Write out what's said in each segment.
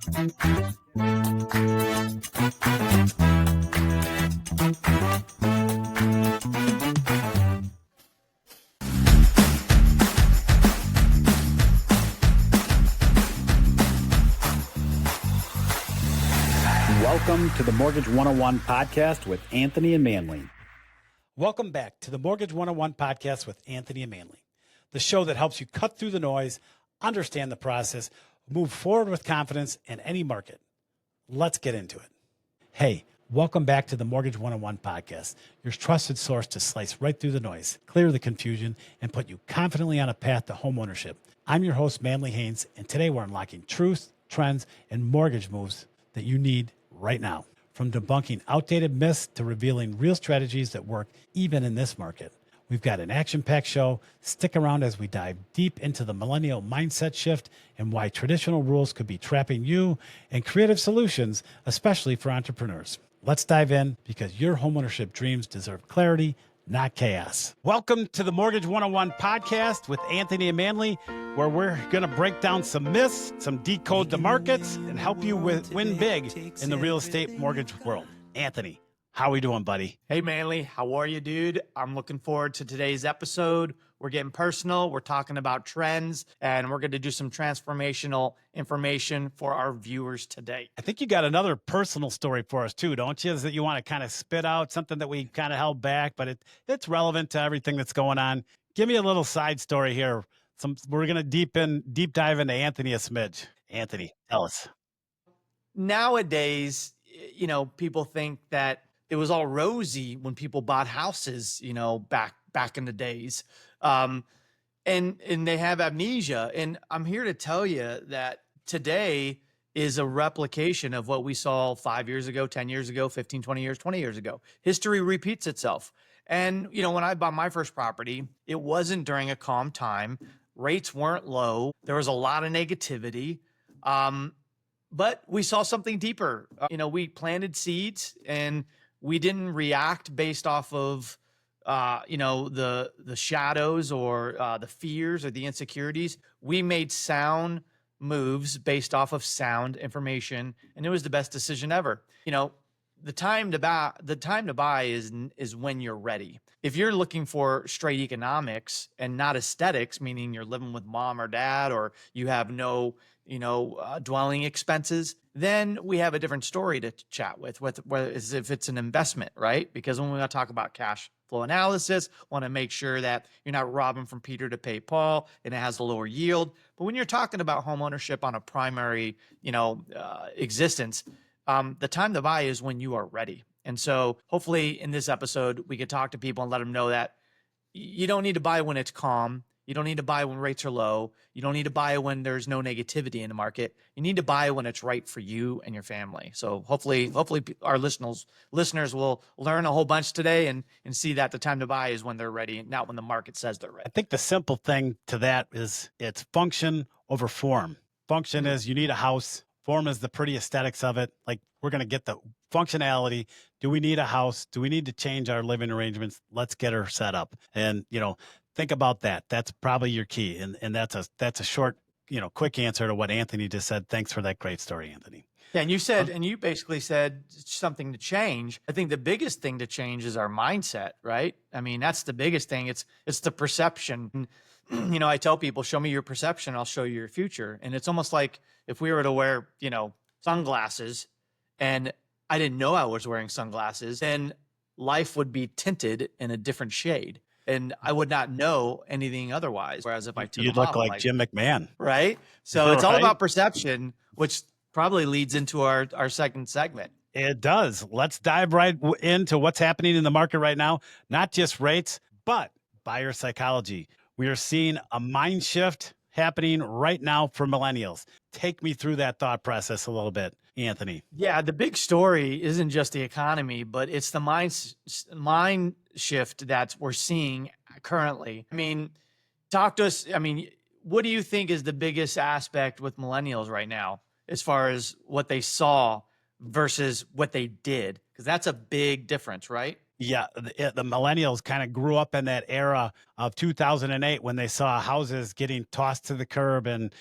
Welcome to the Mortgage 101 podcast with Anthony and Manley. Welcome back to the Mortgage 101 podcast with Anthony and Manley, the show that helps you cut through the noise, understand the process, move forward with confidence in any market. Let's get into it. Hey, welcome back to the Mortgage 101 podcast, your trusted source to slice right through the noise, clear the confusion, and put you confidently on a path to homeownership. I'm your host, Manley Haynes, and today we're unlocking truth, trends, and mortgage moves that you need right now. From debunking outdated myths to revealing real strategies that work even in this market. We've got an action-packed show. Stick around as we dive deep into the millennial mindset shift and why traditional rules could be trapping you, and creative solutions, especially for entrepreneurs. Let's dive in, because your homeownership dreams deserve clarity, not chaos. Welcome to the Mortgage 101 podcast with Anthony and Manley, where we're going to break down some myths, some decode the markets, and help you win big in the real estate mortgage world. Anthony, how are we doing, buddy? Hey, Manley. How are you, dude? I'm looking forward to today's episode. We're getting personal. We're talking about trends, and we're going to do some transformational information for our viewers today. I think you got another personal story for us too, don't you? That you want to kind of spit out, something that we kind of held back, but it's relevant to everything that's going on. Give me a little side story here. We're going to deep dive into Anthony a smidge. Anthony, tell us. Nowadays, people think that it was all rosy when people bought houses, back in the days. And they have amnesia. And I'm here to tell you that today is a replication of what we saw 5 years ago, 10 years ago, 15, 20 years, 20 years ago. History repeats itself. And, when I bought my first property, it wasn't during a calm time. Rates weren't low. There was a lot of negativity. But we saw something deeper. We planted seeds, and we didn't react based off of the shadows or the fears or the insecurities. We made sound moves based off of sound information, and it was the best decision ever. The time to buy is when you're ready. If you're looking for straight economics and not aesthetics, meaning you're living with mom or dad, or you have no dwelling expenses, then we have a different story to chat with as if it's an investment, right? Because when we want to talk about cash flow analysis, want to make sure that you're not robbing from Peter to pay Paul, and it has a lower yield. But when you're talking about home ownership on a primary, existence, the time to buy is when you are ready. And so hopefully in this episode, we could talk to people and let them know that you don't need to buy when it's calm. You don't need to buy when rates are low. You don't need to buy when there's no negativity in the market. You need to buy when it's right for you and your family. So hopefully our listeners will learn a whole bunch today and see that the time to buy is when they're ready, not when the market says they're ready. I think the simple thing to that is it's function over form. Function is you need a house. Form is the pretty aesthetics of it. Like, we're going to get the functionality. Do we need a house? Do we need to change our living arrangements? Let's get her set up. And, think about that. That's probably your key. And that's a short, quick answer to what Anthony just said. Thanks for that great story, Anthony. Yeah, and you basically said something to change. I think the biggest thing to change is our mindset, right? I mean, that's the biggest thing. It's the perception. I tell people, show me your perception, I'll show you your future. And it's almost like if we were to wear, sunglasses, and I didn't know I was wearing sunglasses, then life would be tinted in a different shade, and I would not know anything otherwise. Whereas if I took you'd look like Jim McMahon, right? So it's all about perception, which probably leads into our second segment. It does. Let's dive right into what's happening in the market right now. Not just rates, but buyer psychology. We are seeing a mind shift happening right now for millennials. Take me through that thought process a little bit, Anthony. Yeah, the big story isn't just the economy, but it's the mind shift that we're seeing currently. I mean, talk to us. I mean, what do you think is the biggest aspect with millennials right now as far as what they saw versus what they did? Because that's a big difference, right? Yeah, the millennials kind of grew up in that era of 2008 when they saw houses getting tossed to the curb and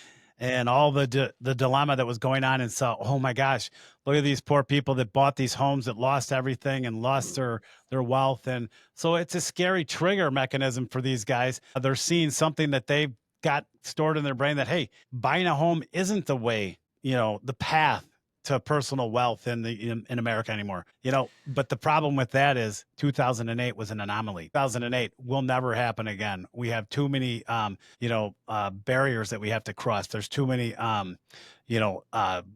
and all the dilemma that was going on. And so, oh my gosh, look at these poor people that bought these homes that lost everything and lost their wealth. And so it's a scary trigger mechanism for these guys. They're seeing something that they've got stored in their brain that, hey, buying a home isn't the way, the path to personal wealth in America anymore. But the problem with that is 2008 was an anomaly. 2008 will never happen again. We have too many barriers that we have to cross. There's too many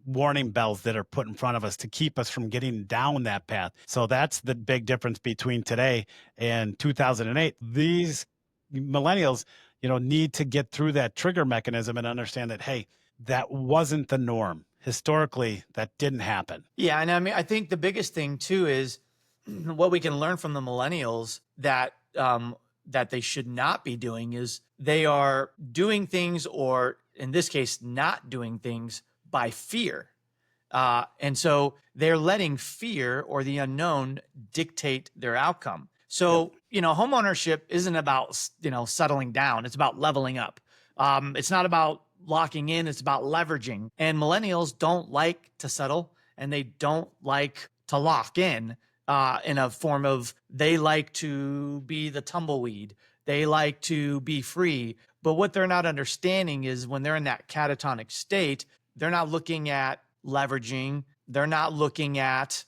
warning bells that are put in front of us to keep us from getting down that path. So that's the big difference between today and 2008. These millennials, need to get through that trigger mechanism and understand that, hey, that wasn't the norm. Historically, that didn't happen. Yeah. And I mean, I think the biggest thing too is what we can learn from the millennials that they should not be doing is they are doing things, or in this case, not doing things by fear. And so they're letting fear or the unknown dictate their outcome. So, homeownership isn't about, settling down. It's about leveling up. It's not about locking in, it's about leveraging. And millennials don't like to settle, and they don't like to lock in a form of, they like to be the tumbleweed. They like to be free. But what they're not understanding is when they're in that catatonic state, they're not looking at leveraging. They're not looking at,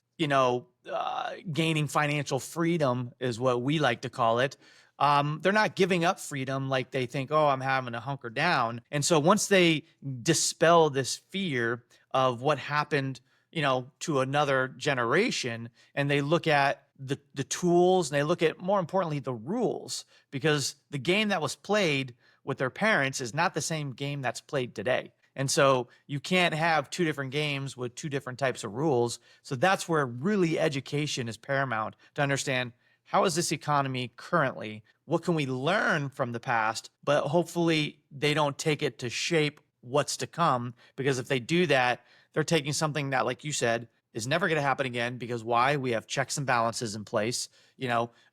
gaining financial freedom is what we like to call it. They're not giving up freedom like they think, oh, I'm having to hunker down. And so once they dispel this fear of what happened, to another generation, and they look at the tools, and they look at, more importantly, the rules, because the game that was played with their parents is not the same game that's played today. And so you can't have two different games with two different types of rules. So that's where really education is paramount to understand, how is this economy currently? What can we learn from the past? But hopefully they don't take it to shape what's to come, because if they do that, they're taking something that, like you said, is never going to happen again. Because why? We have checks and balances in place.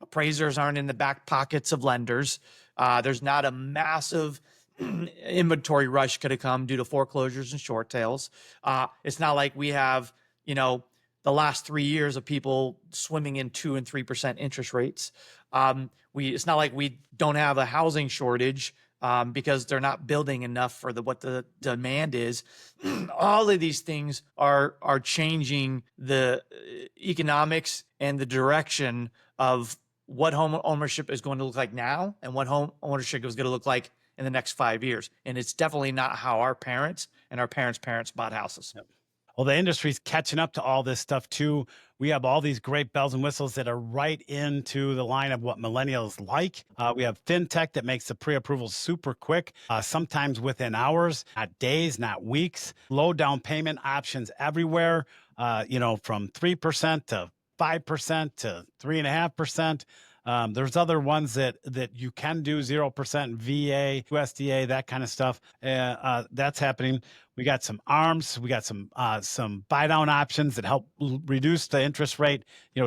Appraisers aren't in the back pockets of lenders. There's not a massive inventory rush could have come due to foreclosures and short tails. It's not like we have, the last 3 years of people swimming in 2% and 3% interest rates. It's not like we don't have a housing shortage because they're not building enough for what the demand is. All of these things are changing the economics and the direction of what home ownership is going to look like now, and what home ownership is going to look like in the next 5 years. And it's definitely not how our parents and our parents' parents bought houses. Yep. Well, the industry's catching up to all this stuff too. We have all these great bells and whistles that are right into the line of what millennials like. We have fintech that makes the pre-approval super quick, sometimes within hours, not days, not weeks. Low down payment options everywhere, from 3% to 5% to 3.5%. There's other ones that you can do 0% VA, USDA, that kind of stuff. That's happening. We got some ARMs. We got some buy down options that help reduce the interest rate,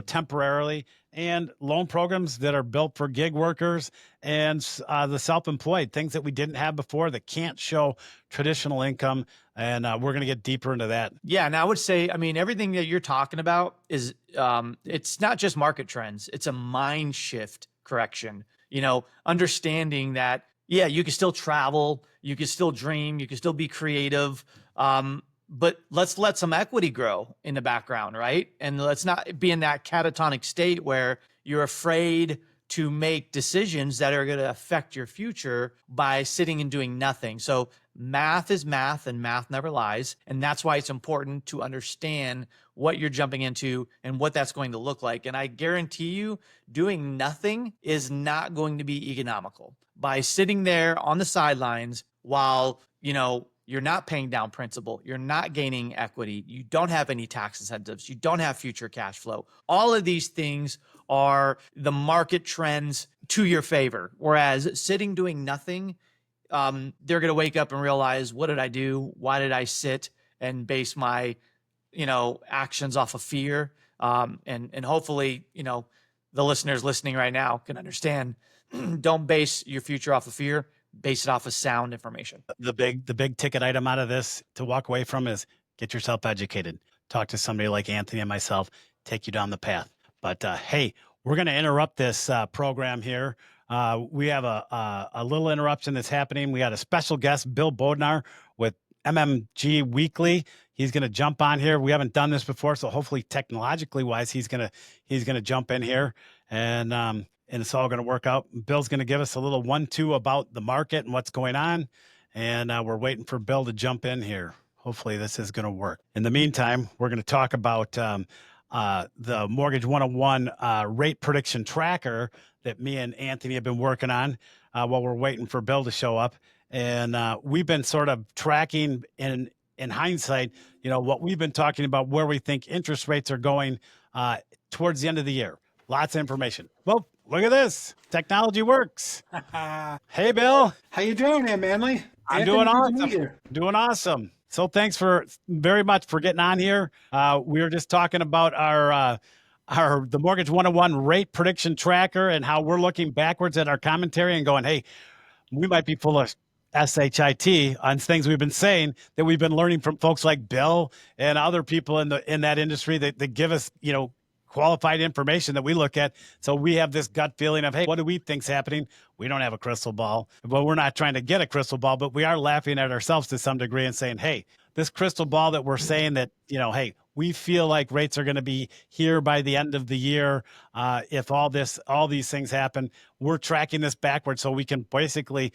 temporarily, and loan programs that are built for gig workers and the self-employed, things that we didn't have before that can't show traditional income. And we're going to get deeper into that. Yeah. And I would say, everything that you're talking about is, it's not just market trends. It's a mind shift correction, understanding that, yeah, you can still travel, you can still dream, you can still be creative. But let's let some equity grow in the background, right? And let's not be in that catatonic state where you're afraid to make decisions that are going to affect your future by sitting and doing nothing. So math is math, and math never lies. And that's why it's important to understand what you're jumping into and what that's going to look like. And I guarantee you, doing nothing is not going to be economical. By sitting there on the sidelines while, you're not paying down principal, you're not gaining equity, you don't have any tax incentives, you don't have future cash flow. All of these things are the market trends to your favor. Whereas sitting doing nothing, they're going to wake up and realize, what did I do? Why did I sit and base my, actions off of fear? And hopefully, the listeners listening right now can understand, don't base your future off of fear, base it off of sound information. The big ticket item out of this to walk away from is get yourself educated. Talk to somebody like Anthony and myself, take you down the path. But hey, we're going to interrupt this program here. We have a little interruption that's happening. We got a special guest, Bill Bodnar with MMG Weekly. He's going to jump on here. We haven't done this before, so hopefully technologically wise, he's going to jump in here and it's all going to work out. Bill's going to give us a little 1-2 about the market and what's going on. And we're waiting for Bill to jump in here. Hopefully this is going to work. In the meantime, we're going to talk about the Mortgage 101 rate prediction tracker that me and Anthony have been working on while we're waiting for Bill to show up. And we've been sort of tracking in hindsight, what we've been talking about, where we think interest rates are going towards the end of the year. Lots of information. Well, look at this. Technology works. Hey, Bill. How you doing there, Manly? I'm doing awesome. Doing awesome. So thanks very much for getting on here. We were just talking about the Mortgage 101 rate prediction tracker and how we're looking backwards at our commentary and going, hey, we might be full of SHIT on things we've been saying that we've been learning from folks like Bill and other people in that industry that give us, qualified information that we look at. So we have this gut feeling of, hey, what do we think's happening? We don't have a crystal ball, but we're not trying to get a crystal ball, but we are laughing at ourselves to some degree and saying, hey, this crystal ball that we're saying that, hey, we feel like rates are going to be here by the end of the year. If all these things happen, we're tracking this backwards so we can basically,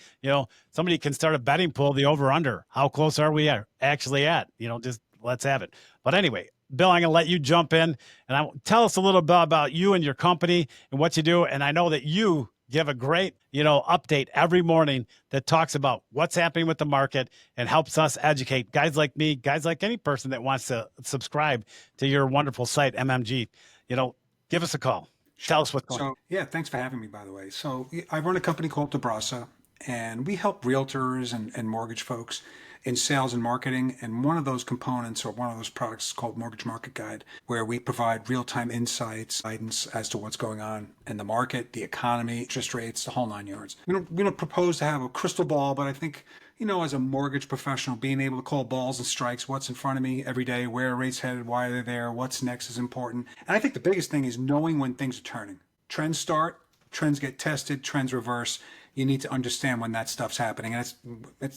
somebody can start a betting pool, the over under. How close are we actually at? Just let's have it. But anyway, Bill, I'm going to let you jump in and tell us a little bit about you and your company and what you do. And I know that you give a great, update every morning that talks about what's happening with the market and helps us educate guys like me, guys like any person that wants to subscribe to your wonderful site, MMG. Give us a call. Tell us what's going on. Yeah, thanks for having me, by the way. So I run a company called DeBrasa, and we help realtors and mortgage folks in sales and marketing. And one of those components or one of those products is called Mortgage Market Guide, where we provide real-time insights, guidance as to what's going on in the market, the economy, interest rates, the whole 9 yards. We don't propose to have a crystal ball, but I think, as a mortgage professional, being able to call balls and strikes, what's in front of me every day, where are rates headed, why are they there, what's next is important. And I think the biggest thing is knowing when things are turning. Trends start, trends get tested, trends reverse. You need to understand when that stuff's happening. And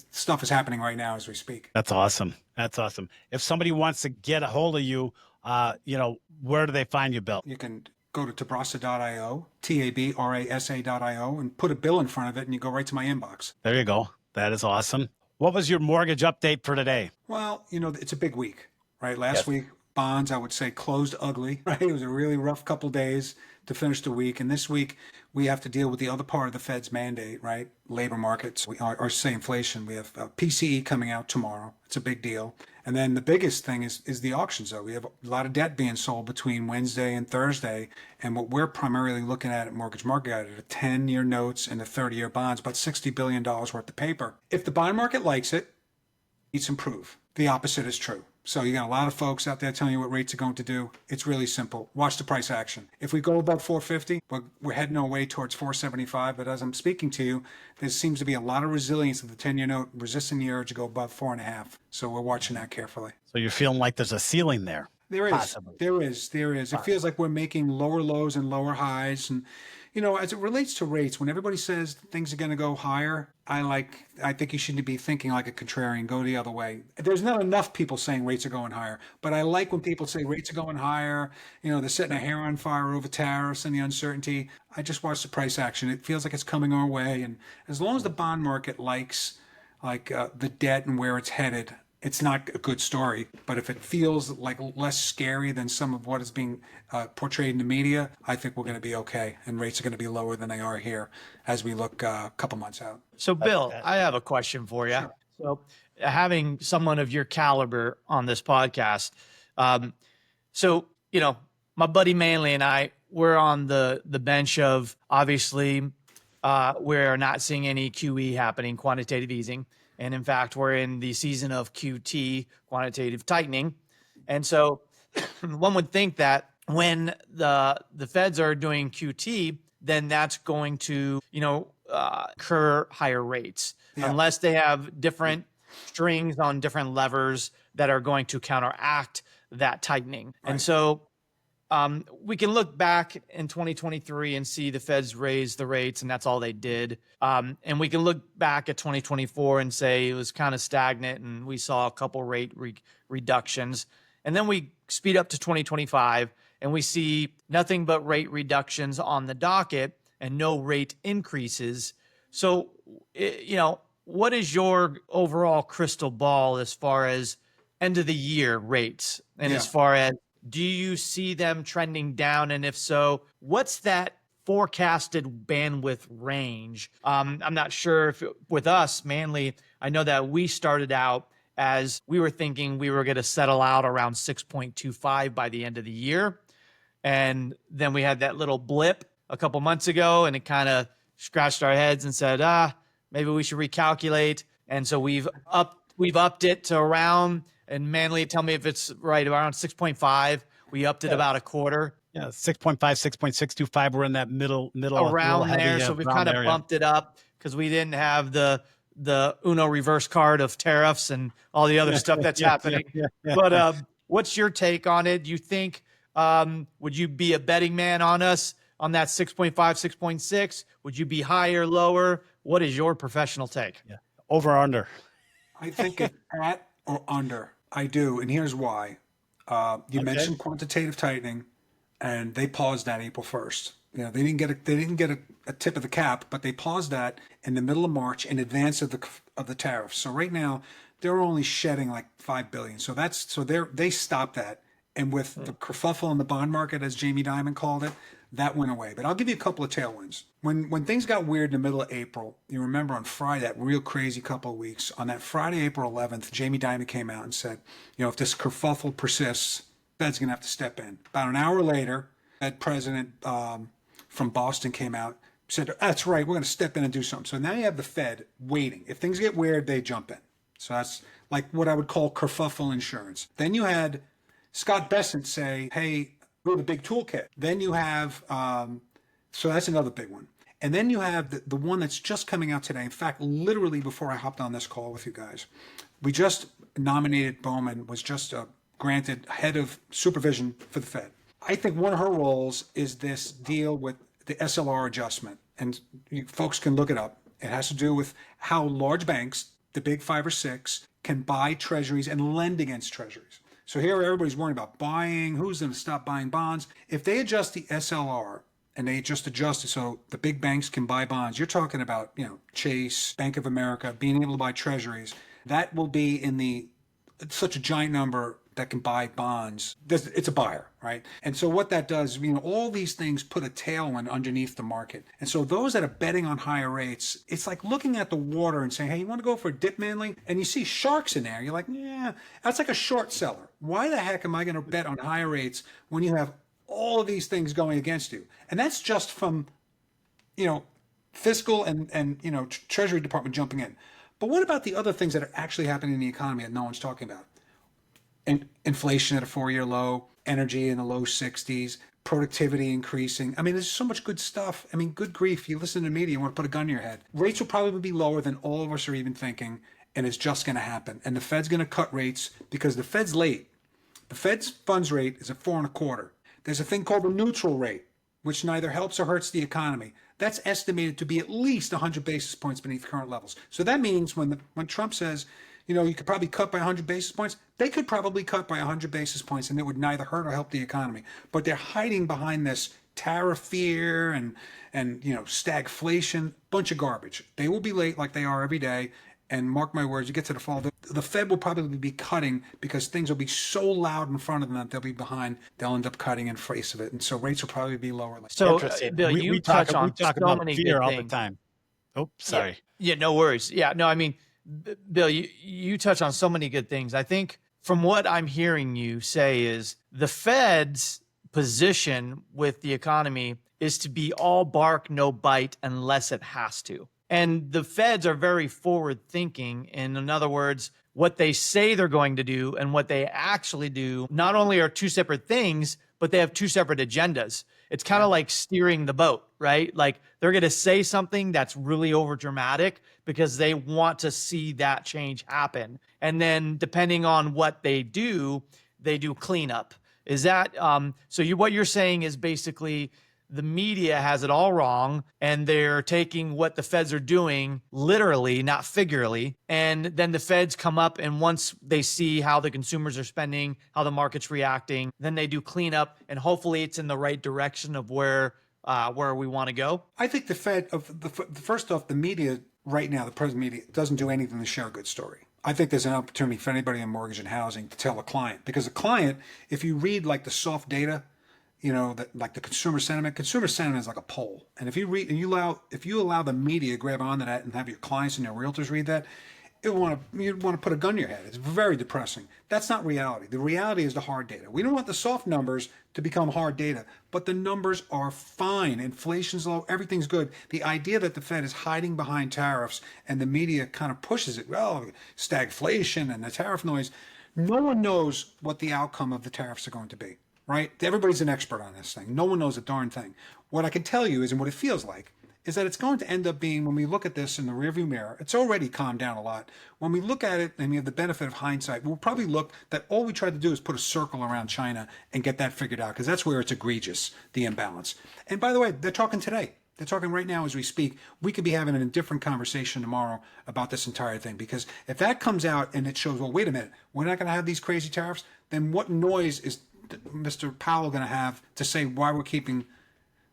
stuff is happening right now as we speak. That's awesome. That's awesome. If somebody wants to get a hold of you, where do they find you, Bill? You can go to tabrasa.io, tabrasa.io, and put a bill in front of it, and you go right to my inbox. There you go. That is awesome. What was your mortgage update for today? Well, it's a big week, right? Last week, bonds, I would say, closed ugly, right? It was a really rough couple days to finish the week. And this week, we have to deal with the other part of the Fed's mandate, right? Labor markets, say inflation. We have PCE coming out tomorrow. It's a big deal. And then the biggest thing is the auctions, though. We have a lot of debt being sold between Wednesday and Thursday. And what we're primarily looking at Mortgage Market Guide are the 10-year notes and the 30-year bonds, about $60 billion worth of paper. If the bond market likes it, it's improve. The opposite is true. So you got a lot of folks out there telling you what rates are going to do. It's really simple. Watch the price action. If we go above 450, we're heading our way towards 475. But as I'm speaking to you, there seems to be a lot of resilience of the 10-year note resisting the urge to go above 4.5. So we're watching that carefully. So you're feeling like there's a ceiling there? There is. Possibly. There is. It feels like we're making lower lows and lower highs. And, as it relates to rates, when everybody says things are going to go higher, I think you shouldn't be thinking like a contrarian, go the other way. There's not enough people saying rates are going higher, but I like when people say rates are going higher, they're setting a hair on fire over tariffs and the uncertainty. I just watch the price action. It feels like it's coming our way. And as long as the bond market likes the debt and where it's headed, it's not a good story. But if it feels like less scary than some of what is being portrayed in the media, I think we're going to be okay. And rates are going to be lower than they are here as we look a couple months out. So, Bill, I have a question for you. Sure. So having someone of your caliber on this podcast, my buddy Manley and I, we're on the bench of, obviously, we're not seeing any QE happening, quantitative easing. And in fact, we're in the season of QT, quantitative tightening. And so one would think that when the feds are doing QT, then that's going to, incur higher rates Yeah. unless they have different strings on different levers that are going to counteract that tightening. Right. And so we can look back in 2023 and see the Feds raise the rates, and that's all they did. And we can look back at 2024 and say it was kind of stagnant, and we saw a couple rate reductions. And then we speed up to 2025, and we see nothing but rate reductions on the docket and no rate increases. So, what is your overall crystal ball as far as end of the year rates, and as far as, do you see them trending down? And if so, what's that forecasted bandwidth range? I'm not sure if with us, Manly, I know that we started out as we were thinking we were going to settle out around 6.25 by the end of the year. And then we had that little blip a couple months ago, and it kind of scratched our heads and said, maybe we should recalculate. And so we've upped it to around, and Manly, tell me if it's right, around 6.5. We upped it about a quarter. Yeah, 6.5, 6.625. We're in that middle around there. So we've kind of bumped it up because we didn't have the Uno reverse card of tariffs and all the other stuff that's happening. But what's your take on it? Do you think, would you be a betting man on us on that 6.5, 6.6? Would you be higher, lower? What is your professional take? Yeah. Over or under? I think it's at or under. I do, and here's why. You mentioned quantitative tightening, and they paused that April 1st. They didn't get a tip of the cap, but they paused that in the middle of March in advance of the tariffs. So right now they're only shedding like $5 billion. So they stopped that, and with the kerfuffle in the bond market, as Jamie Dimon called it, that went away. But I'll give you a couple of tailwinds. When things got weird in the middle of April, you remember on Friday, that real crazy couple of weeks, on that Friday, April 11th, Jamie Dimon came out and said, if this kerfuffle persists, Fed's going to have to step in. About an hour later, Fed president from Boston came out, said, that's right, we're going to step in and do something. So now you have the Fed waiting. If things get weird, they jump in. So that's like what I would call kerfuffle insurance. Then you had Scott Bessent say, hey, we have a big toolkit. Then you have, so that's another big one. And then you have the one that's just coming out today. In fact, literally before I hopped on this call with you guys, we just nominated Bowman, was just granted head of supervision for the Fed. I think one of her roles is this deal with the SLR adjustment. And you folks can look it up. It has to do with how large banks, the big 5 or 6, can buy treasuries and lend against treasuries. So here everybody's worrying about buying, who's going to stop buying bonds. If they adjust the SLR and they just adjust it so the big banks can buy bonds, you're talking about, Chase, Bank of America, being able to buy treasuries. That will be in such a giant number that can buy bonds. It's a buyer, right? And so what that does, all these things put a tailwind underneath the market. And so those that are betting on higher rates, it's like looking at the water and saying, hey, you want to go for a dip, Manly? And you see sharks in there. You're like, yeah, that's like a short seller. Why the heck am I going to bet on higher rates when you have all of these things going against you? And that's just from, fiscal and Treasury Department jumping in. But what about the other things that are actually happening in the economy that no one's talking about? Inflation at a 4-year low, energy in the low 60s, productivity increasing. There's so much good stuff. Good grief. You listen to the media, you want to put a gun to your head. Rates will probably be lower than all of us are even thinking, and it's just going to happen. And the Fed's going to cut rates because the Fed's late. The Fed's funds rate is at 4.25. There's a thing called the neutral rate, which neither helps or hurts the economy. That's estimated to be at least 100 basis points beneath current levels. So that means when Trump says, you could probably cut by 100 basis points, they could probably cut by 100 basis points, and it would neither hurt or help the economy. But they're hiding behind this tariff fear and stagflation, bunch of garbage. They will be late like they are every day. And mark my words, you get to the fall, the Fed will probably be cutting because things will be so loud in front of them that they'll be behind. They'll end up cutting in face of it. And so rates will probably be lower. So, Bill, we talk about many fear good all things. the time. Oh, sorry. Yeah, no worries. Yeah, no, Bill, you touch on so many good things. I think from what I'm hearing you say is the Fed's position with the economy is to be all bark, no bite unless it has to. And the feds are very forward thinking. And in other words, what they say they're going to do and what they actually do not only are two separate things, but they have two separate agendas. It's kind of like steering the boat, right? Like they're going to say something that's really over dramatic because they want to see that change happen. And then depending on what they do cleanup. Is that, what you're saying is basically the media has it all wrong and they're taking what the feds are doing literally, not figuratively. And then the feds come up and once they see how the consumers are spending, how the market's reacting, then they do cleanup and hopefully it's in the right direction of where we want to go. I think first off, the media right now, the present media doesn't do anything to share a good story. I think there's an opportunity for anybody in mortgage and housing to tell a client, because a client, if you read like the soft data, like the consumer sentiment is like a poll. And if you read and if you allow the media to grab onto that and have your clients and your realtors read that, you'd want to put a gun to your head. It's very depressing. That's not reality. The reality is the hard data. We don't want the soft numbers to become hard data, but the numbers are fine. Inflation's low. Everything's good. The idea that the Fed is hiding behind tariffs and the media kind of pushes it, well, stagflation and the tariff noise. No one knows what the outcome of the tariffs are going to be. Right? Everybody's an expert on this thing. No one knows a darn thing. What I can tell you is, and what it feels like, is that it's going to end up being, when we look at this in the rearview mirror, it's already calmed down a lot. When we look at it and we have the benefit of hindsight, we'll probably look that all we tried to do is put a circle around China and get that figured out, because that's where it's egregious, the imbalance. And by the way, they're talking today. They're talking right now as we speak. We could be having a different conversation tomorrow about this entire thing, because if that comes out and it shows, well, wait a minute, we're not going to have these crazy tariffs, then what noise is Mr. Powell going to have to say why we're keeping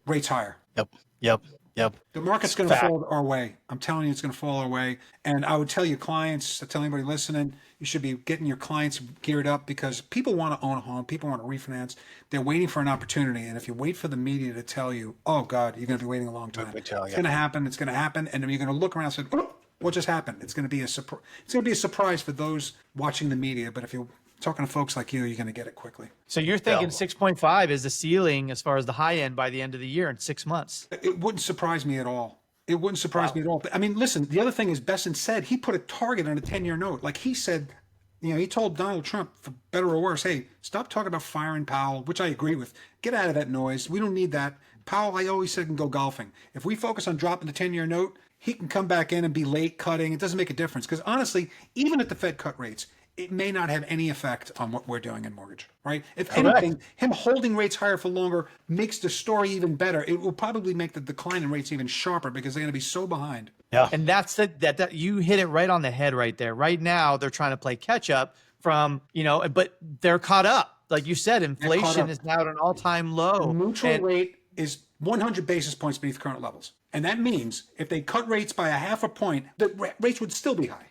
rates higher? Yep. The market's going to fall our way. I'm telling you, it's going to fall our way. And I would tell your clients, I tell anybody listening, you should be getting your clients geared up, because people want to own a home. People want to refinance. They're waiting for an opportunity. And if you wait for the media to tell you, oh God, you're going to be waiting a long time. It's going to happen. It's going to happen. And then you're going to look around and say, oh, what just happened? It's going to be a surprise. It's going to be a surprise for those watching the media. But if you're talking to folks like you're going to get it quickly. So you're thinking 6.5 is the ceiling as far as the high end by the end of the year in 6 months. It wouldn't surprise me at all. It wouldn't surprise me at all. But I mean, listen, the other thing is Besson said he put a target on a 10-year note. Like he said, he told Donald Trump, for better or worse, hey, stop talking about firing Powell, which I agree with. Get out of that noise. We don't need that. Powell, I always said, can go golfing. If we focus on dropping the 10-year note, he can come back in and be late cutting. It doesn't make a difference, because honestly, even at the Fed cut rates, it may not have any effect on what we're doing in mortgage, right? If anything, him holding rates higher for longer makes the story even better. It will probably make the decline in rates even sharper, because they're going to be so behind. Yeah. And that's that you hit it right on the head right there. Right now, they're trying to play catch up from, but they're caught up. Like you said, inflation is now at an all-time low. The neutral rate is 100 basis points beneath current levels. And that means if they cut rates by a half a point, the rates would still be high.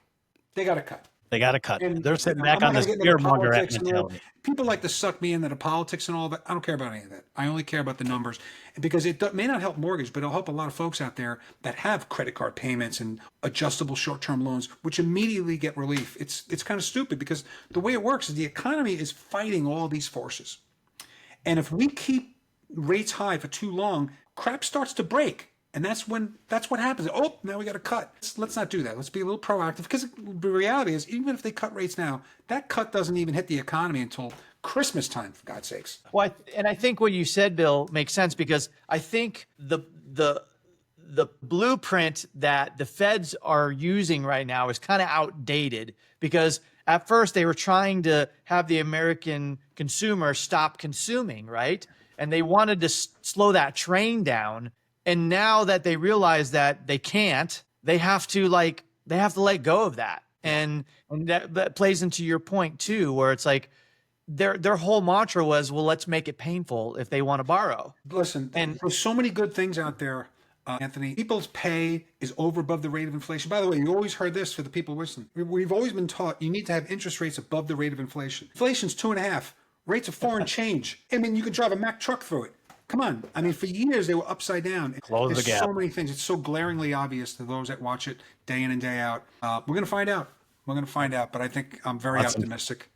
They got to cut. They got to cut. And they're sitting back on this fear-monger mentality. People like to suck me into the politics and all that. I don't care about any of that. I only care about the numbers, because it may not help mortgage, but it'll help a lot of folks out there that have credit card payments and adjustable short-term loans, which immediately get relief. It's kind of stupid, because the way it works is the economy is fighting all these forces. And if we keep rates high for too long, crap starts to break. And that's what happens. Oh, now we got to cut. Let's not do that. Let's be a little proactive, because the reality is, even if they cut rates now, that cut doesn't even hit the economy until Christmas time, for God's sakes. Well, I think what you said, Bill, makes sense, because I think the blueprint that the feds are using right now is kind of outdated, because at first they were trying to have the American consumer stop consuming, right? And they wanted to slow that train down. And now that they realize that they can't, they have to let go of that. And that plays into your point too, where it's like their whole mantra was, well, let's make it painful if they want to borrow. Listen, and there's so many good things out there, Anthony. People's pay is over above the rate of inflation. By the way, you always heard this for the people listening. We've always been taught you need to have interest rates above the rate of inflation. Inflation's 2.5. Rates of foreign change. I mean, you could drive a Mack truck through it. Come on. I mean, for years, they were upside down. Close the gap. So many things. It's so glaringly obvious to those that watch it day in and day out. We're going to find out. But I think I'm very optimistic.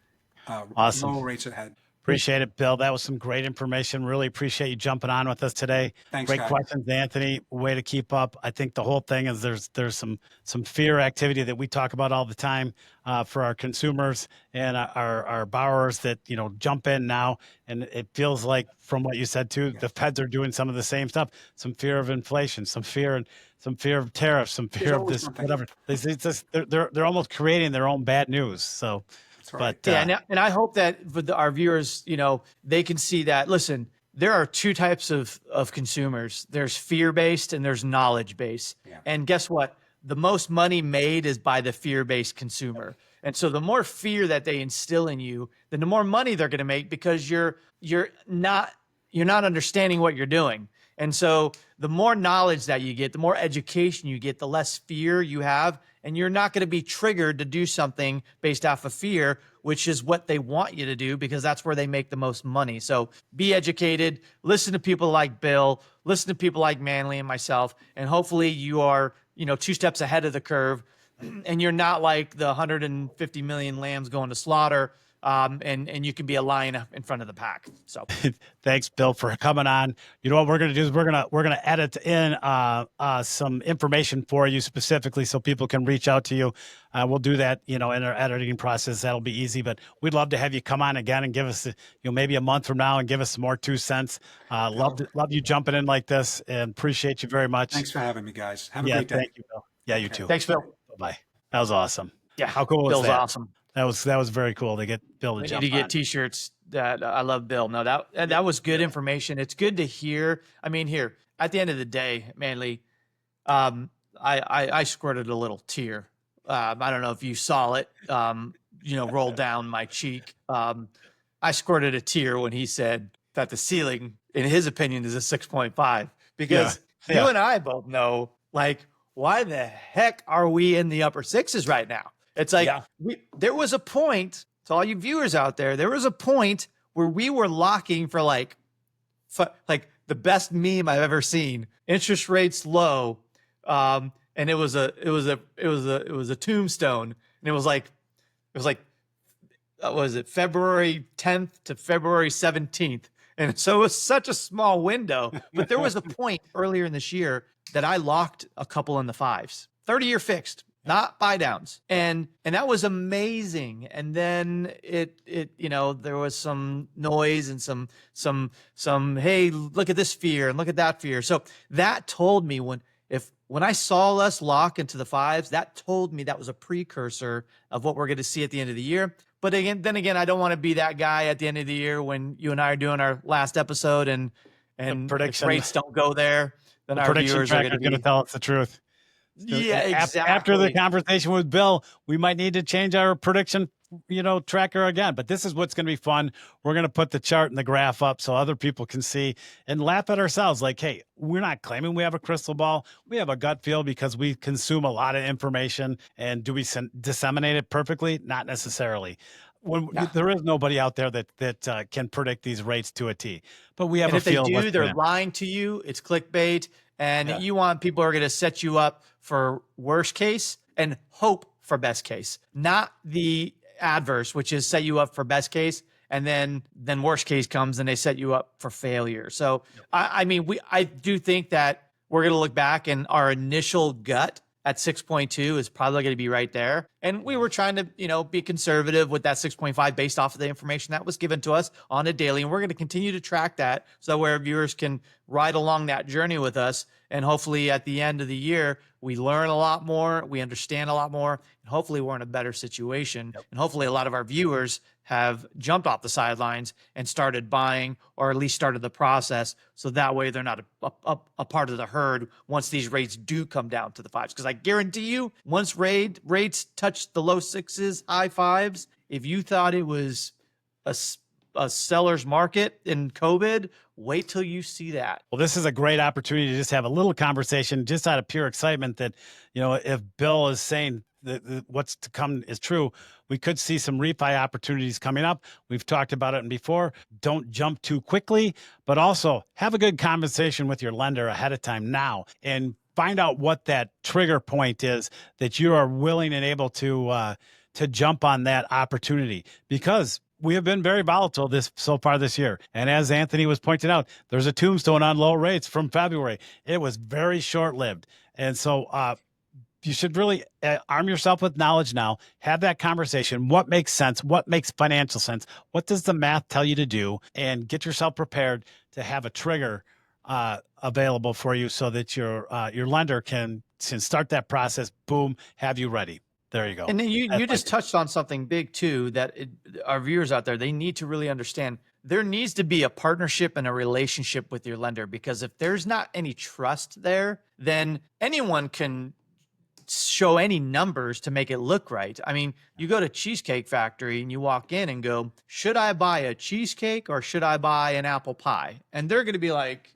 Awesome. Lower rates ahead. Appreciate it, Bill. That was some great information. Really appreciate you jumping on with us today. Thanks, Great guys. questions, Anthony. Way to keep up. I think the whole thing is there's some fear activity that we talk about all the time for our consumers and our borrowers that jump in now, and it feels like from what you said too, the Feds are doing some of the same stuff. Some fear of inflation, some fear of tariffs, some fear of always this something. whatever. It's just they're almost creating their own bad news. So. That's right. But and I hope that for our viewers, they can see that. Listen, there are two types of consumers. There's fear-based and there's knowledge-based. Yeah. And guess what? The most money made is by the fear-based consumer. And so the more fear that they instill in you, then the more money they're going to make because you're not understanding what you're doing. And so the more knowledge that you get, the more education you get, the less fear you have. And you're not going to be triggered to do something based off of fear, which is what they want you to do because that's where they make the most money. So be educated, listen to people like Bill, listen to people like Manley and myself, and hopefully you are, 2 steps ahead of the curve and you're not like the 150 million lambs going to slaughter. And you can be a lion in front of the pack. So thanks, Bill, for coming on. You know what we're going to do is we're going to edit in some information for you specifically so people can reach out to you. We'll do that, in our editing process. That'll be easy, but we'd love to have you come on again and give us, maybe a month from now and give us some more 2 cents. Love you jumping in like this and appreciate you very much. Thanks for having me, guys. Have a great day. Thank you, Bill. Yeah, you too. Thanks, Bill. Bye-bye. That was awesome. Yeah. How cool was Bill's that? awesome. That was very cool to get Bill to We jump need to get on. T-shirts that I love Bill. No, that was good information. It's good to hear. I mean, here at the end of the day, Manley, I squirted a little tear. I don't know if you saw it, roll down my cheek. I squirted a tear when he said that the ceiling, in his opinion, is a 6.5 because Yeah. you and I both know, like, why the heck are we in the upper sixes right now? It's like there was a point, to all you viewers out there, there was a point where we were locking for like the best meme I've ever seen. Interest rates low, and it was a tombstone, and it was like what was it, February 10th to February 17th, and so it was such a small window. But there was a point earlier in this year that I locked a couple in the 5s, 30-year fixed. Not buy downs. And that was amazing. And then it there was some noise and some, hey, look at this fear and look at that fear. So that told me when I saw us lock into the 5s, that told me that was a precursor of what we're going to see at the end of the year. But then again, I don't want to be that guy at the end of the year when you and I are doing our last episode and if rates don't go there, then our viewers are going to tell us the truth. Yeah, exactly. After the conversation with Bill, we might need to change our prediction, tracker again. But this is what's going to be fun. We're going to put the chart and the graph up so other people can see and laugh at ourselves. Like, hey, we're not claiming we have a crystal ball. We have a gut feel because we consume a lot of information. And do we disseminate it perfectly? Not necessarily. There is nobody out there that can predict these rates to a T. But we have a feel. If they do, they're lying to you. It's clickbait. And you want people who are going to set you up for worst case and hope for best case, not the adverse, which is set you up for best case. And then worst case comes and they set you up for failure. So, I do think that we're going to look back and our initial gut at 6.2 is probably going to be right there. And we were trying to, be conservative with that 6.5 based off of the information that was given to us on a daily. And we're going to continue to track that so where viewers can ride along that journey with us. And hopefully at the end of the year, we learn a lot more, we understand a lot more, and hopefully we're in a better situation. Yep. And hopefully a lot of our viewers have jumped off the sidelines and started buying, or at least started the process. So that way they're not a part of the herd once these rates do come down to the 5s. Because I guarantee you, once rates touch the low 6s, high 5s, if you thought it was a seller's market in COVID, wait till you see that. Well, this is a great opportunity to just have a little conversation just out of pure excitement that, if Bill is saying that what's to come is true, we could see some refi opportunities coming up. We've talked about it before. Don't jump too quickly, but also have a good conversation with your lender ahead of time now and find out what that trigger point is that you are willing and able to jump on that opportunity. Because we have been very volatile so far this year. And as Anthony was pointing out, there's a tombstone on low rates from February. It was very short-lived. And so you should really arm yourself with knowledge now, have that conversation. What makes sense? What makes financial sense? What does the math tell you to do? And get yourself prepared to have a trigger available for you so that your lender can start that process, boom, have you ready. There you go. And then you just touched on something big too, that our viewers out there, they need to really understand there needs to be a partnership and a relationship with your lender, because if there's not any trust there, then anyone can show any numbers to make it look right. I mean, you go to Cheesecake Factory and you walk in and go, should I buy a cheesecake or should I buy an apple pie? And they're going to be like,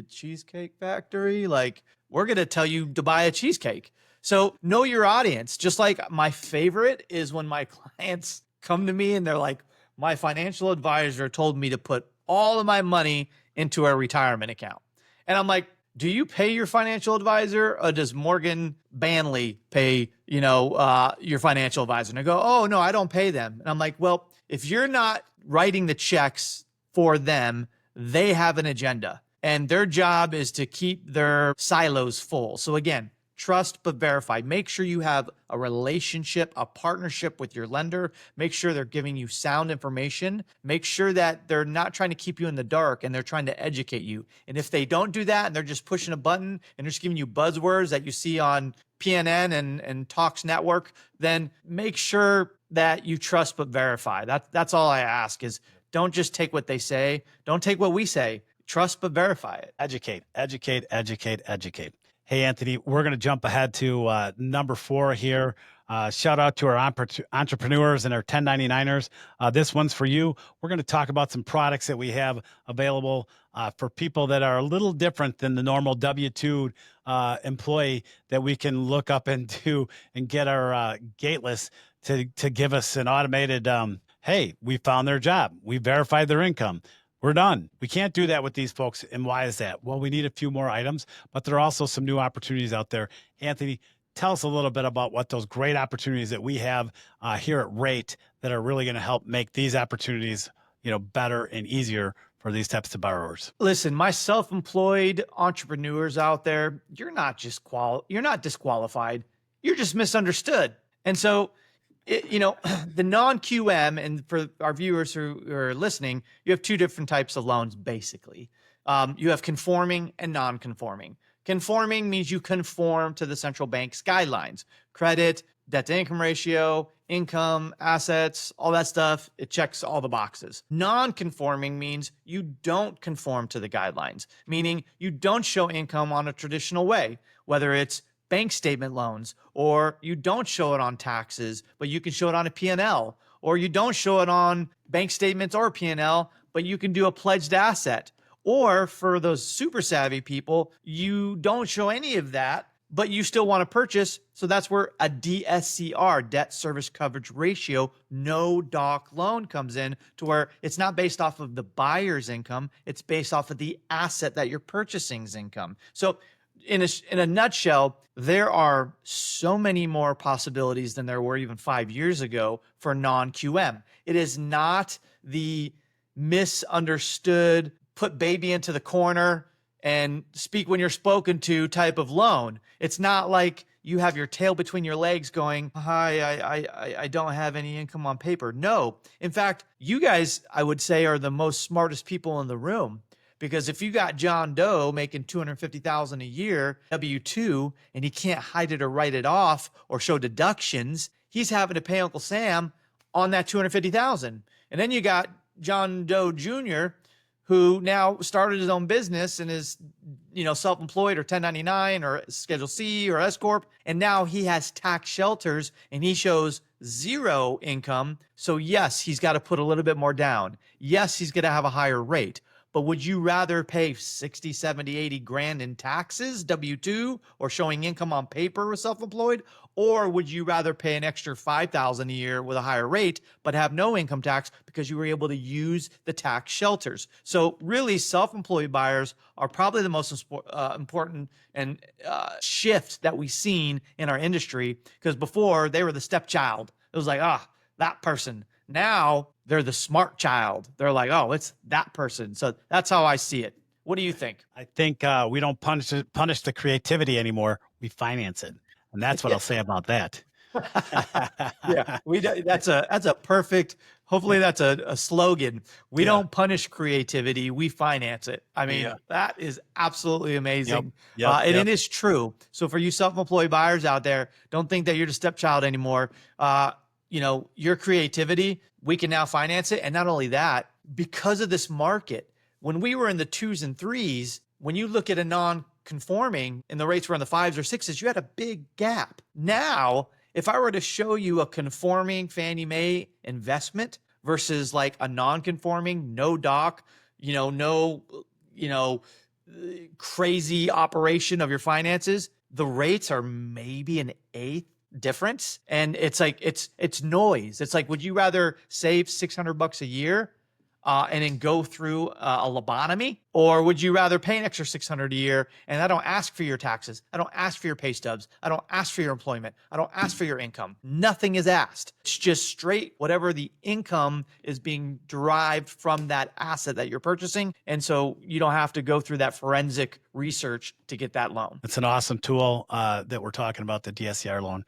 Cheesecake Factory? Like, we're going to tell you to buy a cheesecake. So know your audience. Just like my favorite is when my clients come to me and they're like, my financial advisor told me to put all of my money into a retirement account. And I'm like, do you pay your financial advisor, or does Morgan Banley pay, your financial advisor? And I go, oh, no, I don't pay them. And I'm like, well, if you're not writing the checks for them, they have an agenda, and their job is to keep their silos full. So again, trust but verify. Make sure you have a relationship, a partnership with your lender. Make sure they're giving you sound information. Make sure that they're not trying to keep you in the dark and they're trying to educate you. And if they don't do that and they're just pushing a button and they're just giving you buzzwords that you see on PNN and Talks Network, then make sure that you trust but verify. That's all I ask, is don't just take what they say. Don't take what we say. Trust but verify it. Educate, educate, educate, educate. Hey, Anthony, we're going to jump ahead to number 4 here. Shout out to our entrepreneurs and our 1099ers. This one's for you. We're going to talk about some products that we have available for people that are a little different than the normal W-2 employee that we can look up into and get our gateless to give us an automated, hey, we found their job. We verified their income. We're done. We can't do that with these folks. And why is that? Well, we need a few more items, but there are also some new opportunities out there. Anthony, tell us a little bit about what those great opportunities that we have here at Rate that are really going to help make these opportunities, better and easier for these types of borrowers. Listen, my self-employed entrepreneurs out there, you're not disqualified. You're just misunderstood. And so, the non-QM, and for our viewers who are listening, you have 2 different types of loans, basically. You have conforming and non-conforming. Conforming means you conform to the central bank's guidelines, credit, debt to income ratio, income, assets, all that stuff. It checks all the boxes. Non-conforming means you don't conform to the guidelines, meaning you don't show income on a traditional way, whether it's bank statement loans, or you don't show it on taxes, but you can show it on a P&L, or you don't show it on bank statements or P&L, but you can do a pledged asset. Or for those super savvy people, you don't show any of that, but you still want to purchase. So that's where a DSCR, debt service coverage ratio, no doc loan comes in, to where it's not based off of the buyer's income. It's based off of the asset that you're purchasing's income. So in a nutshell, there are so many more possibilities than there were even 5 years ago for non-QM. It is not the misunderstood, put baby into the corner and speak when you're spoken to type of loan. It's not like you have your tail between your legs going, hi, I don't have any income on paper. No. In fact, you guys, I would say, are the most smartest people in the room. Because if you got John Doe making $250,000 a year, W-2, and he can't hide it or write it off or show deductions, he's having to pay Uncle Sam on that $250,000. And then you got John Doe Jr., who now started his own business and is, self-employed or 1099 or Schedule C or S Corp. And now he has tax shelters and he shows 0 income. So yes, he's got to put a little bit more down. Yes, he's going to have a higher rate. But would you rather pay 60, 70, 80 grand in taxes, W-2, or showing income on paper with self-employed? Or would you rather pay an extra $5,000 a year with a higher rate, but have no income tax because you were able to use the tax shelters? So really, self-employed buyers are probably the most important and shift that we've seen in our industry, because before they were the stepchild. It was like, that person. Now they're the smart child. They're like, oh, it's that person. So that's how I see it. What do you think? I think we don't punish the creativity anymore. We finance it. And that's what I'll say about that. Yeah, that's a perfect, hopefully that's a slogan. We don't punish creativity, we finance it. I mean, that is absolutely amazing. And it is true. So for you self-employed buyers out there, don't think that you're the stepchild anymore. Your creativity, we can now finance it. And not only that, because of this market, when we were in the 2s and 3s, when you look at a non-conforming and the rates were in the 5s or 6s, you had a big gap. Now, if I were to show you a conforming Fannie Mae investment versus like a non-conforming, no doc, crazy operation of your finances, the rates are maybe an eighth difference. And it's like, it's noise. It's like, would you rather save $600 a year and then go through a lobotomy? Or would you rather pay an extra $600 a year and I don't ask for your taxes, I don't ask for your pay stubs, I don't ask for your employment, I don't ask for your income. Nothing is asked. It's just straight whatever the income is being derived from that asset that you're purchasing. And so you don't have to go through that forensic research to get that loan. It's an awesome tool that we're talking about, the DSCR loan.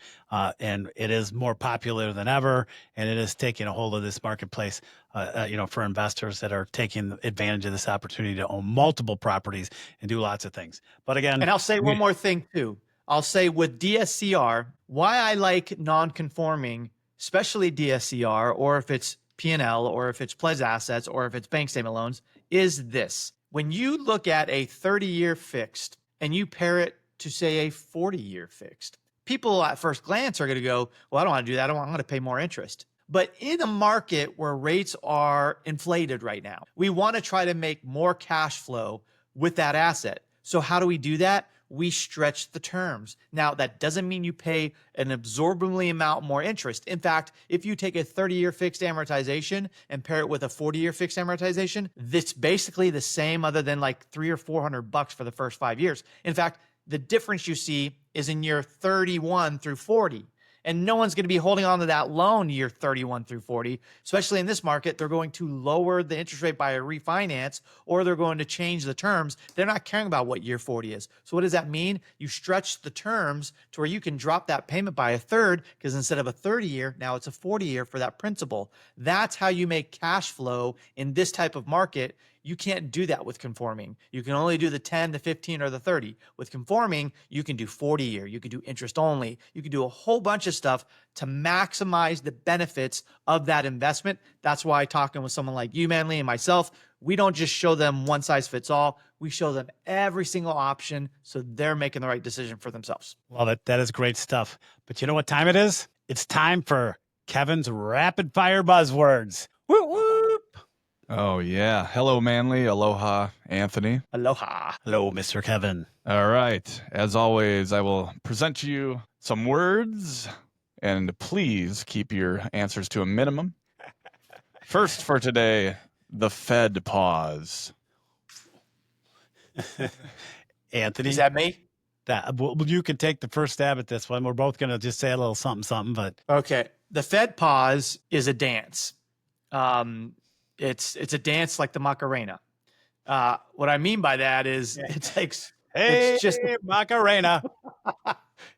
And it is more popular than ever. And it is taking a hold of this marketplace, for investors that are taking advantage of this opportunity to own multiple properties and do lots of things. But again, and I'll say one more thing too. I'll say with DSCR, why I like non-conforming, especially DSCR, or if it's P&L, or if it's pledged assets, or if it's bank statement loans, is this. When you look at a 30-year fixed and you pair it to, say, a 40-year fixed, people at first glance are going to go, well, I don't want to do that. I'm going to pay more interest. But in a market where rates are inflated right now, we want to try to make more cash flow with that asset. So how do we do that? We stretch the terms. Now, that doesn't mean you pay an absorbingly amount more interest. In fact, if you take a 30-year fixed amortization and pair it with a 40-year fixed amortization, it's basically the same other than like $300 or $400 for the first 5 years. In fact, the difference you see is in year 31 through 40. And no one's going to be holding on to that loan year 31 through 40, especially in this market. They're going to lower the interest rate by a refinance, or they're going to change the terms. They're not caring about what year 40 is. So what does that mean? You stretch the terms to where you can drop that payment by a third, because instead of a 30-year, now it's a 40-year for that principal. That's how you make cash flow in this type of market. You can't do that with conforming. You can only do the 10, the 15, or the 30. With conforming, you can do 40-year. You can do interest only. You can do a whole bunch of stuff to maximize the benefits of that investment. That's why talking with someone like you, Manly, and myself, we don't just show them one size fits all. We show them every single option so they're making the right decision for themselves. Well, that is great stuff. But you know what time it is? It's time for Kevin's Rapid Fire Buzzwords. Whoop, whoop. Oh, yeah. Hello, Manly. Aloha, Anthony. Aloha. Hello, Mr. Kevin. All right. As always, I will present to you some words, and please keep your answers to a minimum. First for today, the Fed pause. Anthony? Is that me? Well, you can take the first stab at this one. We're both going to just say a little something, but. Okay. The Fed pause is a dance. It's a dance like the Macarena. What I mean by that is it's like, hey, it's just Macarena.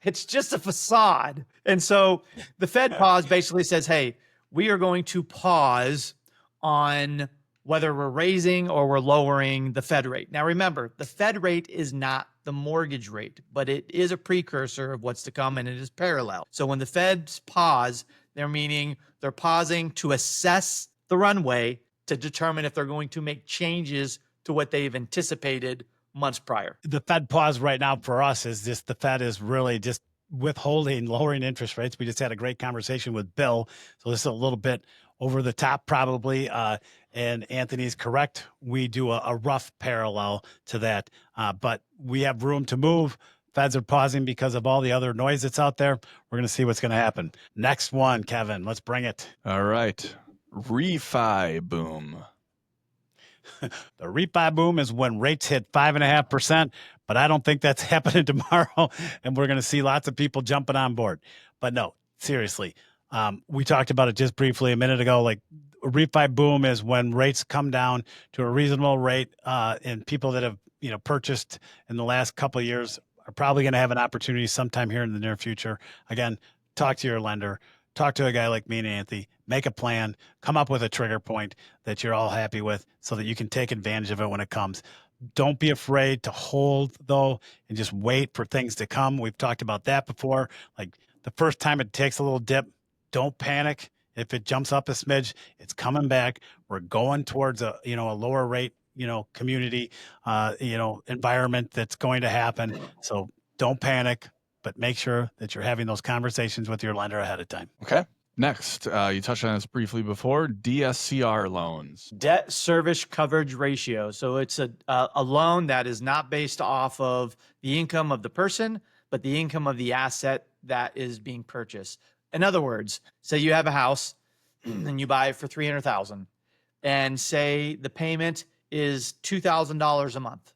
It's just a facade. And so the Fed pause basically says, hey, we are going to pause on whether we're raising or we're lowering the Fed rate. Now, remember, the Fed rate is not the mortgage rate, but it is a precursor of what's to come, and it is parallel. So when the Feds pause, they're meaning they're pausing to assess the runway to determine if they're going to make changes to what they've anticipated months prior. The Fed pause right now for us is just the Fed is really just withholding, lowering interest rates. We just had a great conversation with Bill. So this is a little bit over the top probably. And Anthony's correct. We do a rough parallel to that. But we have room to move. Feds are pausing because of all the other noise that's out there. We're going to see what's going to happen. Next one, Kevin, let's bring it. All right. Refi boom. The refi boom is when rates hit 5.5%, but I don't think that's happening tomorrow. And we're going to see lots of people jumping on board. But no, seriously, we talked about it just briefly a minute ago. Like a refi boom is when rates come down to a reasonable rate, and people that have, purchased in the last couple of years are probably going to have an opportunity sometime here in the near future. Again, talk to your lender, talk to a guy like me and Anthony, make a plan, come up with a trigger point that you're all happy with so that you can take advantage of it when it comes. Don't be afraid to hold, though, and just wait for things to come. We've talked about that before. Like the first time it takes a little dip, don't panic. If it jumps up a smidge, it's coming back. We're going towards a lower rate, community, environment that's going to happen. So don't panic, but make sure that you're having those conversations with your lender ahead of time. Okay. Next, you touched on this briefly before, DSCR loans. Debt service coverage ratio. So it's a loan that is not based off of the income of the person, but the income of the asset that is being purchased. In other words, say you have a house and you buy it for $300,000, and say the payment is $2,000 a month,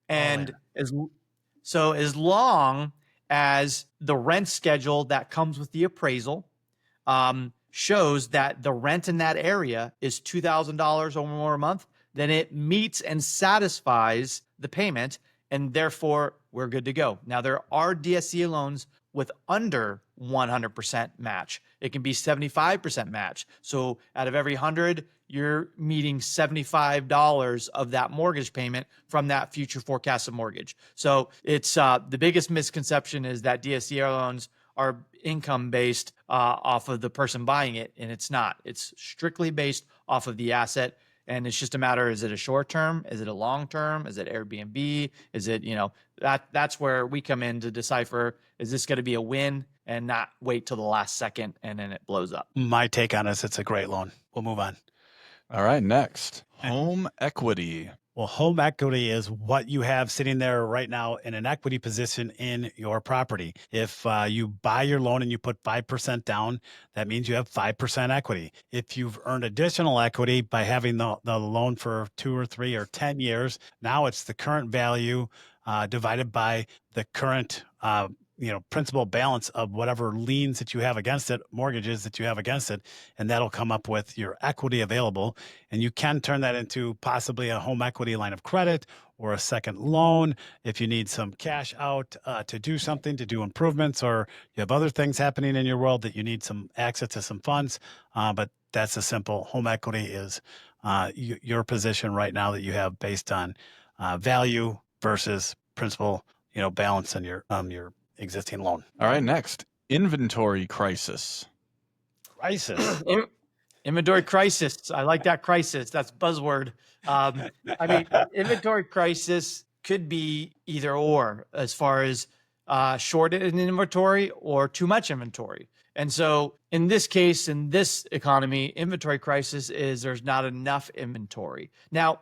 and as long as the rent schedule that comes with the appraisal shows that the rent in that area is $2,000 or more a month, then it meets and satisfies the payment, and therefore we're good to go. Now, there are DSCR loans with under 100% match. It can be 75% match. So out of every 100, you're meeting $75 of that mortgage payment from that future forecasted mortgage. So it's the biggest misconception is that DSCR loans are income based off of the person buying it, and it's not. It's strictly based off of the asset, and it's just a matter: is it a short term? Is it a long term? Is it Airbnb? Is it that's where we come in to decipher: is this going to be a win, and not wait till the last second and then it blows up. My take on this: it's a great loan. We'll move on. All right, next, home equity. Well, home equity is what you have sitting there right now in an equity position in your property. If you buy your loan and you put 5% down, that means you have 5% equity. If you've earned additional equity by having the loan for 2 or 3 or 10 years, now it's the current value divided by the current principal balance of whatever liens that you have against it, mortgages that you have against it, and that'll come up with your equity available. And you can turn that into possibly a home equity line of credit or a second loan if you need some cash out to do something, to do improvements, or you have other things happening in your world that you need some access to some funds. But that's a simple home equity is your position right now that you have based on value versus principal, balance in your existing loan. All right, next, inventory crisis. Inventory crisis. I like that crisis. That's buzzword. Inventory crisis could be either or as far as short in inventory or too much inventory. And so in this case, in this economy, inventory crisis is there's not enough inventory. Now,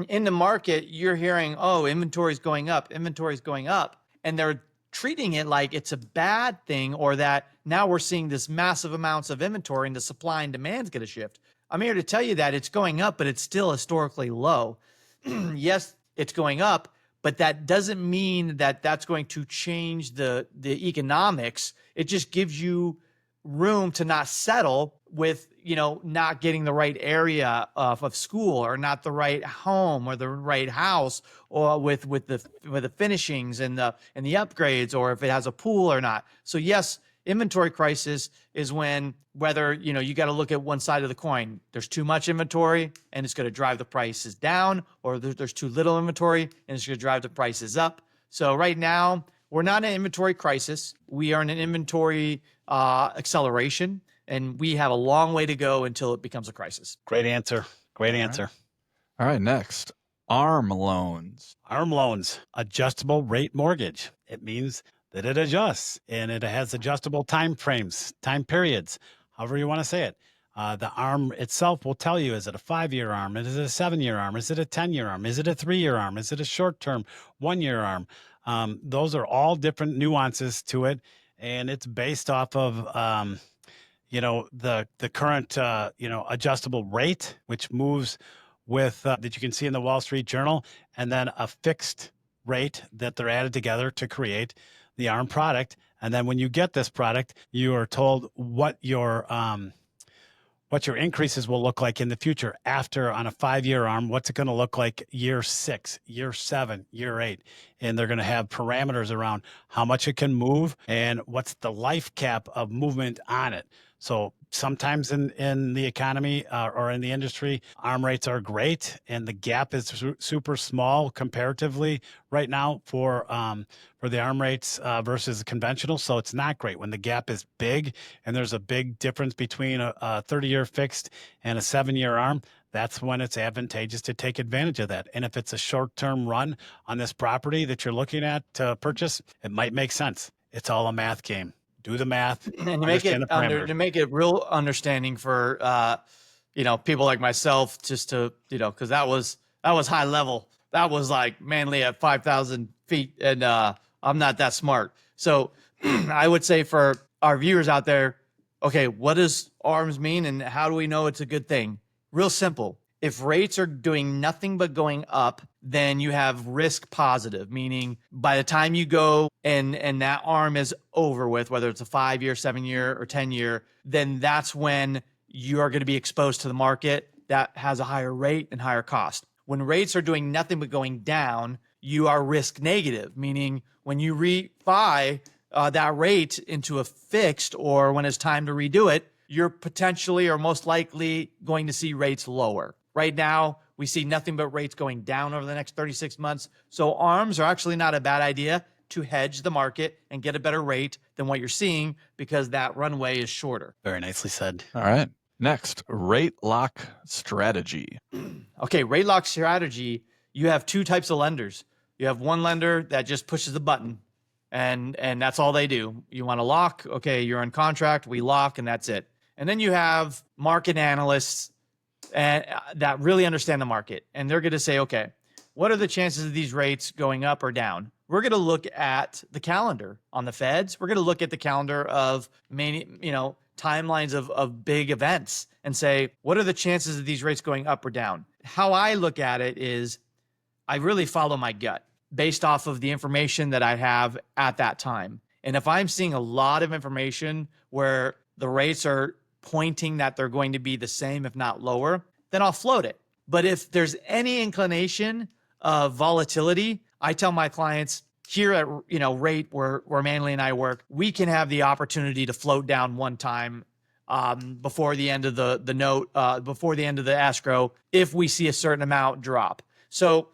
in the market, you're hearing, oh, inventory is going up, and they're treating it like it's a bad thing, or that now we're seeing this massive amounts of inventory and the supply and demand is going to shift. I'm here to tell you that it's going up, but it's still historically low. Yes, it's going up, but that doesn't mean that that's going to change the economics. It just gives you room to not settle with, not getting the right area of school, or not the right home or the right house, or with the finishings and the upgrades, or if it has a pool or not. So yes, inventory crisis is whether you got to look at one side of the coin. There's too much inventory and it's going to drive the prices down, or there's too little inventory and it's going to drive the prices up. So right now we're not in an inventory crisis. We are in an inventory acceleration. And we have a long way to go until it becomes a crisis. Great answer. All right, next, ARM loans. ARM loans, adjustable rate mortgage. It means that it adjusts, and it has adjustable time frames, time periods, however you want to say it. The ARM itself will tell you, is it a 5-year ARM? Is it a 7-year ARM? Is it a 10-year ARM? Is it a 3-year ARM? Is it a short-term 1-year ARM? Those are all different nuances to it, and it's based off of the current, adjustable rate, which moves with that you can see in the Wall Street Journal, and then a fixed rate that they're added together to create the ARM product. And then when you get this product, you are told what your what your increases will look like in the future after on a 5-year ARM. What's it going to look like year 6, year 7, year 8? And they're going to have parameters around how much it can move and what's the life cap of movement on it. So sometimes in the economy or in the industry, ARM rates are great, and the gap is super small comparatively right now for the ARM rates versus conventional. So it's not great when the gap is big and there's a big difference between a 30-year fixed and a 7-year ARM. That's when it's advantageous to take advantage of that. And if it's a short-term run on this property that you're looking at to purchase, it might make sense. It's all a math game. Do the math And to make it understand the parameters. to make it real understanding for people like myself, just to because that was high level. That was like mainly at 5,000 feet, and I'm not that smart. So I would say for our viewers out there, okay, what does ARMs mean, and how do we know it's a good thing? Real simple. If rates are doing nothing but going up, then you have risk positive, meaning by the time you go and that ARM is over with, whether it's a 5-year, 7-year, or 10-year, then that's when you are going to be exposed to the market that has a higher rate and higher cost. When rates are doing nothing but going down, you are risk negative, meaning when you refi that rate into a fixed, or when it's time to redo it, you're potentially or most likely going to see rates lower. Right now, we see nothing but rates going down over the next 36 months. So ARMs are actually not a bad idea to hedge the market and get a better rate than what you're seeing, because that runway is shorter. Very nicely said. All right. Next, rate lock strategy. Okay, rate lock strategy. You have two types of lenders. You have one lender that just pushes the button, and that's all they do. You want to lock? Okay, you're on contract. We lock, and that's it. And then you have market analysts and that really understand the market, and they're going to say, okay, what are the chances of these rates going up or down? We're going to look at the calendar on the Feds. We're going to look at the calendar of timelines of big events and say, what are the chances of these rates going up or down? How I look at it is I really follow my gut based off of the information that I have at that time. And if I'm seeing a lot of information where the rates are pointing that they're going to be the same, if not lower, then I'll float it. But if there's any inclination of volatility, I tell my clients here at rate where Manley and I work, we can have the opportunity to float down one time before the end of the note, before the end of the escrow, if we see a certain amount drop. So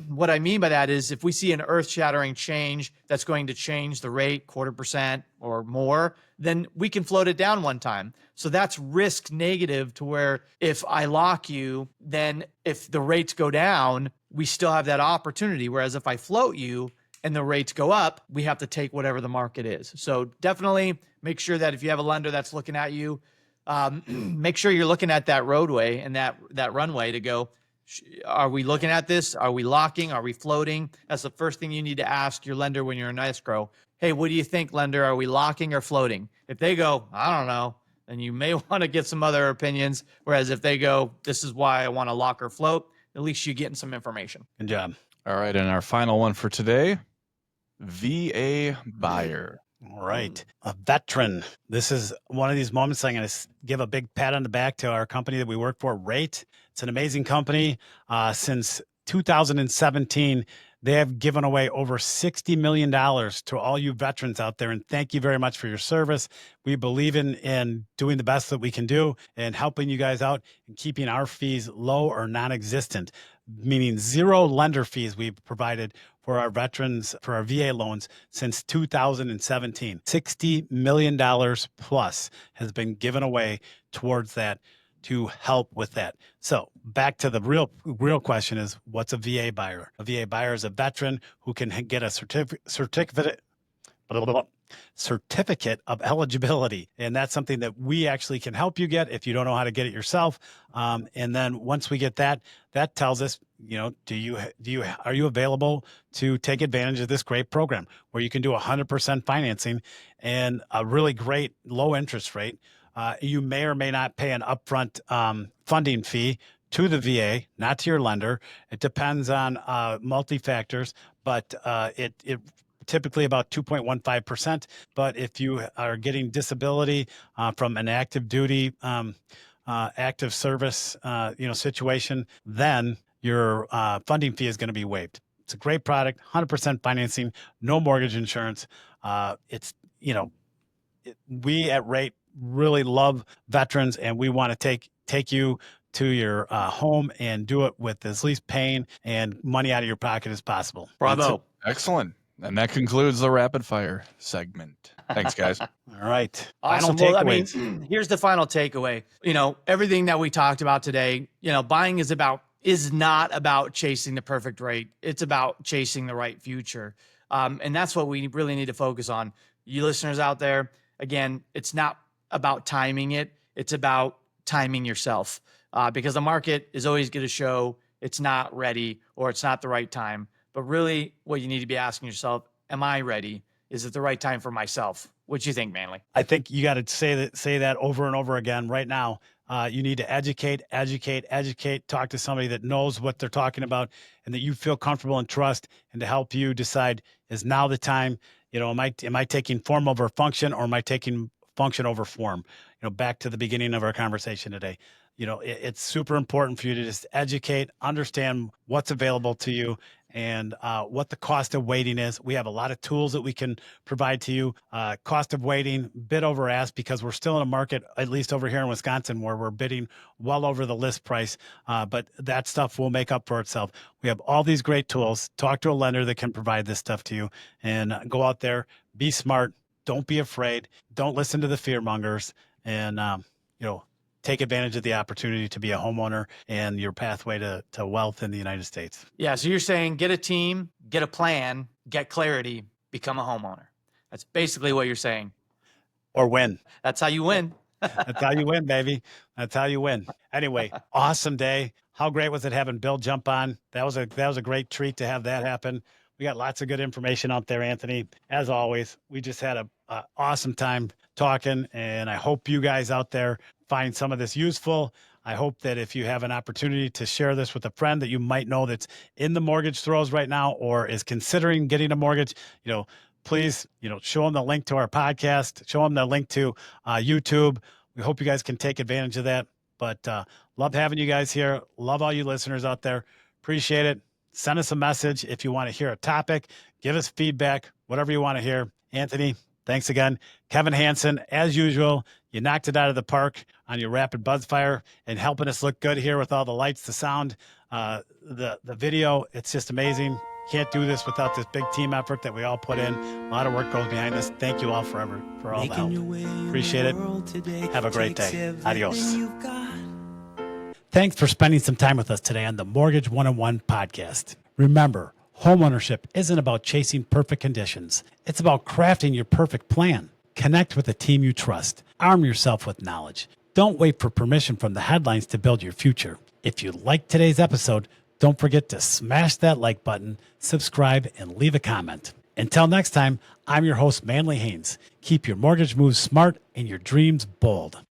what I mean by that is if we see an earth-shattering change that's going to change the rate 0.25% or more, then we can float it down one time. So that's risk negative, to where if I lock you, then if the rates go down, we still have that opportunity. Whereas if I float you and the rates go up, we have to take whatever the market is. So definitely make sure that if you have a lender that's looking at you, make sure you're looking at that roadway and that runway to go, are we looking at this? Are we locking? Are we floating? That's the first thing you need to ask your lender when you're in escrow. Hey, what do you think, lender? Are we locking or floating? If they go, I don't know, then you may want to get some other opinions. Whereas if they go, this is why I want to lock or float, at least you're getting some information. Good job. All right. And our final one for today, VA buyer. All right. A veteran. This is one of these moments I'm going to give a big pat on the back to our company that we work for, Rate. It's an amazing company. Since 2017, they have given away over $60 million to all you veterans out there. And thank you very much for your service. We believe in doing the best that we can do and helping you guys out and keeping our fees low or non-existent, meaning zero lender fees we've provided for our veterans, for our VA loans since 2017. $60 million plus has been given away towards that to help with that. So back to the real question is, what's a VA buyer? A VA buyer is a veteran who can get a certificate of eligibility. And that's something that we actually can help you get if you don't know how to get it yourself. And then once we get that tells us, are you available to take advantage of this great program where you can do 100% financing and a really great low interest rate. You may or may not pay an upfront funding fee to the VA, not to your lender. It depends on multi-factors, but it typically about 2.15%. But if you are getting disability from an active duty active service, situation, then your funding fee is going to be waived. It's a great product, 100% financing, no mortgage insurance. We at Rate really love veterans, and we want to take you to your home and do it with as least pain and money out of your pocket as possible. Bravo. Excellent. And that concludes the rapid fire segment. Thanks, guys. All right. Awesome. Final Well, takeaways. here's the final takeaway. Everything that we talked about today, buying is not about chasing the perfect rate. It's about chasing the right future. And that's what we really need to focus on. You listeners out there, again, it's not about timing it. It's about timing yourself, because the market is always going to show it's not ready or it's not the right time. But really what you need to be asking yourself, am I ready? Is it the right time for myself? What do you think, Manley? I think you got to say that over and over again right now. You need to educate, talk to somebody that knows what they're talking about and that you feel comfortable and trust, and to help you decide, is now the time? Am I taking form over function, or am I taking function over form? Back to the beginning of our conversation today. It's super important for you to just educate, understand what's available to you, and what the cost of waiting is. We have a lot of tools that we can provide to you. Cost of waiting, bid over ask, because we're still in a market, at least over here in Wisconsin, where we're bidding well over the list price. But that stuff will make up for itself. We have all these great tools. Talk to a lender that can provide this stuff to you, and go out there, be smart. Don't be afraid. Don't listen to the fear mongers, and take advantage of the opportunity to be a homeowner and your pathway to wealth in the United States. Yeah. So you're saying get a team, get a plan, get clarity, become a homeowner. That's basically what you're saying. Or win. That's how you win. That's how you win, baby. That's how you win. Anyway, awesome day. How great was it having Bill jump on? That was a great treat to have that happen. We got lots of good information out there, Anthony. As always, we just had a awesome time talking, and I hope you guys out there find some of this useful. I hope that if you have an opportunity to share this with a friend that you might know that's in the mortgage throes right now, or is considering getting a mortgage, please, show them the link to our podcast, show them the link to YouTube. We hope you guys can take advantage of that. But love having you guys here. Love all you listeners out there. Appreciate it. Send us a message if you want to hear a topic. Give us feedback, whatever you want to hear. Anthony, thanks again. Kevin Hansen, as usual, you knocked it out of the park on your Rapid Buzzfire and helping us look good here with all the lights, the sound, the video. It's just amazing. Can't do this without this big team effort that we all put in. A lot of work goes behind this. Thank you all for all the help. Appreciate it. Have a great day. Adios. Thanks for spending some time with us today on the Mortgage 101 podcast. Remember, homeownership isn't about chasing perfect conditions. It's about crafting your perfect plan. Connect with a team you trust. Arm yourself with knowledge. Don't wait for permission from the headlines to build your future. If you liked today's episode, don't forget to smash that like button, subscribe, and leave a comment. Until next time, I'm your host, Manley Haynes. Keep your mortgage moves smart and your dreams bold.